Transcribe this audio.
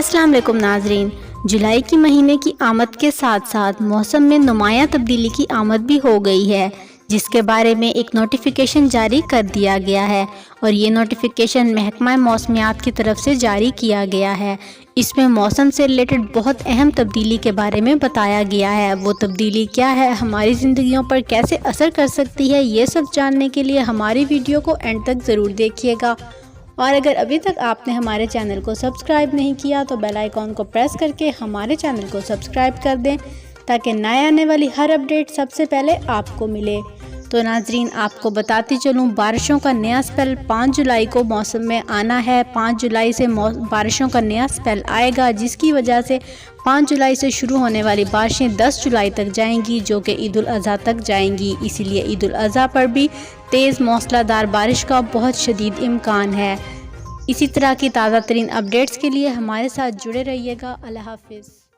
السلام علیکم ناظرین، جولائی کی مہینے کی آمد کے ساتھ ساتھ موسم میں نمایاں تبدیلی کی آمد بھی ہو گئی ہے، جس کے بارے میں ایک نوٹیفیکیشن جاری کر دیا گیا ہے اور یہ نوٹیفیکیشن محکمہ موسمیات کی طرف سے جاری کیا گیا ہے۔ اس میں موسم سے ریلیٹڈ بہت اہم تبدیلی کے بارے میں بتایا گیا ہے۔ وہ تبدیلی کیا ہے، ہماری زندگیوں پر کیسے اثر کر سکتی ہے، یہ سب جاننے کے لیے ہماری ویڈیو کو اینڈ تک ضرور دیکھیے گا۔ اور اگر ابھی تک آپ نے ہمارے چینل کو سبسکرائب نہیں کیا تو بیل آئیکن کو پریس کر کے ہمارے چینل کو سبسکرائب کر دیں تاکہ نئے آنے والی ہر اپڈیٹ سب سے پہلے آپ کو ملے۔ تو ناظرین، آپ کو بتاتی چلوں، بارشوں کا نیا سپیل 5 جولائی کو موسم میں آنا ہے۔ 5 جولائی سے بارشوں کا نیا سپیل آئے گا، جس کی وجہ سے 5 جولائی سے شروع ہونے والی بارشیں 10 جولائی تک جائیں گی، جو کہ عید الاضحیٰ تک جائیں گی۔ اسی لیے عید الاضحیٰ پر بھی تیز موسلا دار بارش کا بہت شدید امکان ہے۔ اسی طرح کی تازہ ترین اپڈیٹس کے لیے ہمارے ساتھ جڑے رہیے گا۔ اللہ حافظ۔